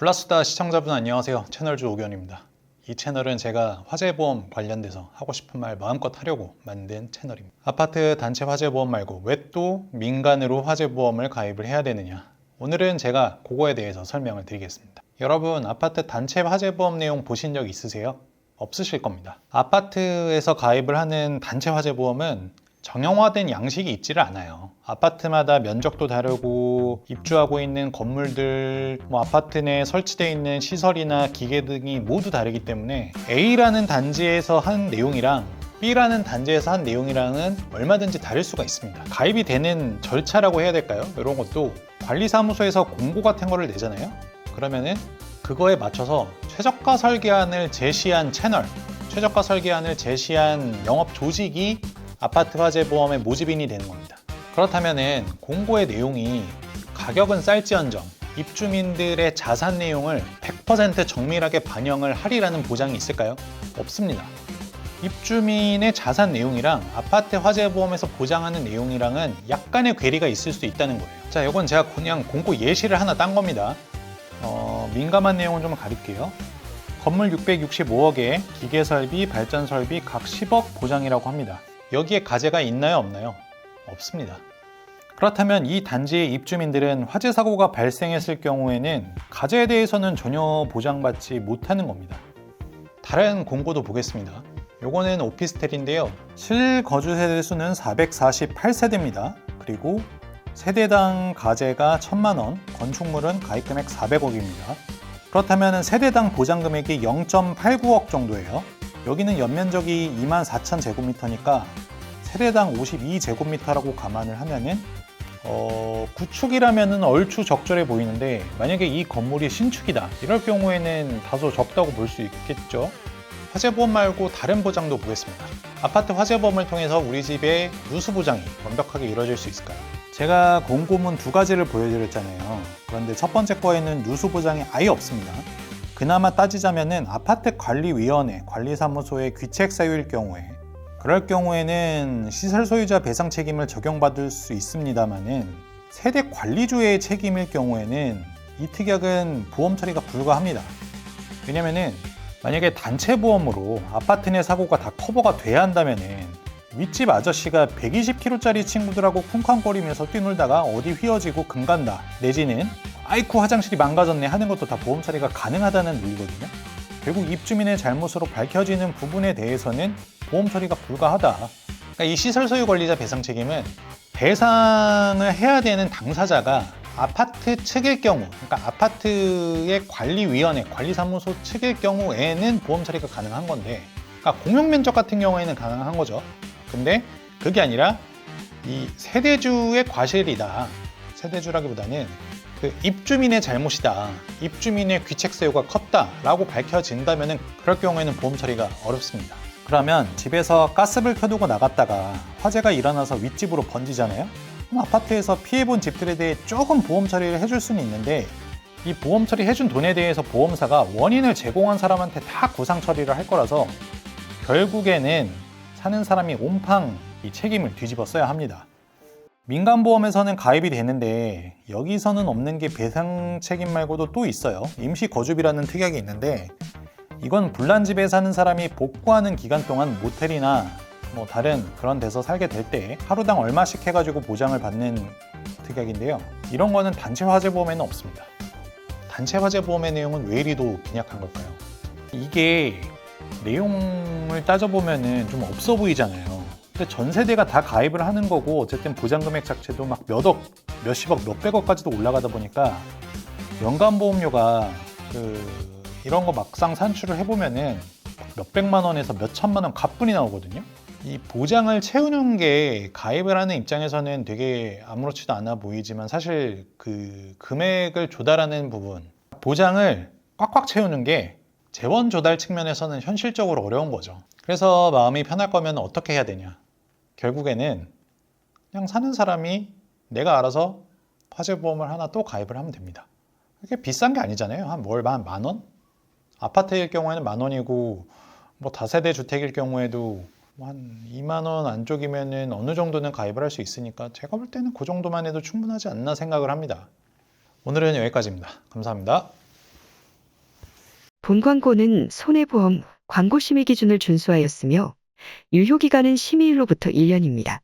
블라수다 시청자분 안녕하세요. 채널주 오견입니다. 이 채널은 제가 화재보험 관련돼서 하고 싶은 말 마음껏 하려고 만든 채널입니다. 아파트 단체 화재보험 말고 왜 또 민간으로 화재보험을 가입을 해야 되느냐, 오늘은 제가 그거에 대해서 설명을 드리겠습니다. 여러분, 아파트 단체 화재보험 내용 보신 적 있으세요? 없으실 겁니다. 아파트에서 가입을 하는 단체 화재보험은 정형화된 양식이 있지를 않아요. 아파트마다 면적도 다르고 입주하고 있는 건물들, 아파트 내에 설치되어 있는 시설이나 기계 등이 모두 다르기 때문에 A라는 단지에서 한 내용이랑 B라는 단지에서 한 내용이랑은 얼마든지 다를 수가 있습니다. 가입이 되는 절차라고 해야 될까요? 이런 것도 관리사무소에서 공고 같은 거를 내잖아요. 그러면은 그거에 맞춰서 최저가 설계안을 제시한 채널, 최저가 설계안을 제시한 영업 조직이 아파트 화재보험의 모집인이 되는 겁니다. 그렇다면은 공고의 내용이 가격은 쌀지언정 입주민들의 자산 내용을 100% 정밀하게 반영을 하리라는 보장이 있을까요? 없습니다. 입주민의 자산 내용이랑 아파트 화재보험에서 보장하는 내용이랑은 약간의 괴리가 있을 수 있다는 거예요. 자, 이건 제가 그냥 공고 예시를 하나 딴 겁니다. 민감한 내용은 좀 가릴게요. 건물 665억에 기계설비, 발전설비 각 10억 보장이라고 합니다. 여기에 가재가 있나요, 없나요? 없습니다. 그렇다면 이 단지의 입주민들은 화재 사고가 발생했을 경우에는 가재에 대해서는 전혀 보장받지 못하는 겁니다. 다른 공고도 보겠습니다. 요거는 오피스텔인데요. 실거주 세대 수는 448세대입니다. 그리고 세대당 가재가 1,000만 원, 건축물은 가입금액 400억입니다. 그렇다면 세대당 보장금액이 0.89억 정도예요. 여기는 연면적이 24,000제곱미터니까 세대당 52제곱미터라고 감안을 하면은 구축이라면은 얼추 적절해 보이는데, 만약에 이 건물이 신축이다 이럴 경우에는 다소 적다고 볼 수 있겠죠. 화재보험 말고 다른 보장도 보겠습니다. 아파트 화재보험을 통해서 우리 집의 누수 보장이 완벽하게 이루어질 수 있을까요? 제가 공고문 두 가지를 보여드렸잖아요. 그런데 첫 번째 거에는 누수 보장이 아예 없습니다. 그나마 따지자면은 아파트 관리위원회, 관리사무소의 귀책 사유일 경우에, 그럴 경우에는 시설 소유자 배상 책임을 적용받을 수 있습니다만은 세대 관리주의 책임일 경우에는 이 특약은 보험 처리가 불가합니다. 왜냐면은 만약에 단체 보험으로 아파트 내 사고가 다 커버가 돼야 한다면은 윗집 아저씨가 120kg짜리 친구들하고 쿵쾅거리면서 뛰놀다가 어디 휘어지고 금 간다, 내지는 아이쿠 화장실이 망가졌네 하는 것도 다 보험 처리가 가능하다는 논리거든요. 결국 입주민의 잘못으로 밝혀지는 부분에 대해서는 보험 처리가 불가하다. 그러니까 이 시설 소유 관리자 배상 책임은 배상을 해야 되는 당사자가 아파트 측일 경우, 그러니까 아파트의 관리위원회, 관리사무소 측일 경우에는 보험 처리가 가능한 건데, 그러니까 공용면적 같은 경우에는 가능한 거죠. 근데 그게 아니라 이 세대주의 과실이다. 세대주라기보다는 그 입주민의 잘못이다, 입주민의 귀책 사유가 컸다라고 밝혀진다면 그럴 경우에는 보험 처리가 어렵습니다. 그러면 집에서 가스불 켜두고 나갔다가 화재가 일어나서 윗집으로 번지잖아요. 그럼 아파트에서 피해본 집들에 대해 조금 보험 처리를 해줄 수는 있는데, 이 보험 처리 해준 돈에 대해서 보험사가 원인을 제공한 사람한테 다 구상 처리를 할 거라서 결국에는 사는 사람이 온팡 이 책임을 뒤집어 써야 합니다. 민간보험에서는 가입이 되는데 여기서는 없는 게 배상 책임 말고도 또 있어요. 임시거주비라는 특약이 있는데, 이건 불난집에 사는 사람이 복구하는 기간 동안 모텔이나 다른 그런 데서 살게 될 때 하루당 얼마씩 해가지고 보장을 받는 특약인데요. 이런 거는 단체 화재보험에는 없습니다. 단체 화재보험의 내용은 왜 이리도 빈약한 걸까요? 이게 내용을 따져보면은 좀 없어 보이잖아요. 근데 전 세대가 다 가입을 하는 거고, 어쨌든 보장금액 자체도 막 몇억, 몇십억, 몇백억까지도 올라가다 보니까 연간 보험료가 이런 거 막상 산출을 해보면은 몇백만 원에서 몇천만 원 가뿐히 나오거든요. 이 보장을 채우는 게 가입을 하는 입장에서는 되게 아무렇지도 않아 보이지만, 사실 그 금액을 조달하는 부분, 보장을 꽉꽉 채우는 게 재원 조달 측면에서는 현실적으로 어려운 거죠. 그래서 마음이 편할 거면 어떻게 해야 되냐? 결국에는 그냥 사는 사람이 내가 알아서 화재보험을 하나 또 가입을 하면 됩니다. 그게 비싼 게 아니잖아요. 한 만 원? 아파트일 경우에는 만 원이고, 다세대 주택일 경우에도 한 2만 원 안쪽이면은 어느 정도는 가입을 할 수 있으니까 제가 볼 때는 그 정도만 해도 충분하지 않나 생각을 합니다. 오늘은 여기까지입니다. 감사합니다. 본 광고는 손해보험 광고 심의 기준을 준수하였으며 유효기간은 심의일로부터 1년입니다.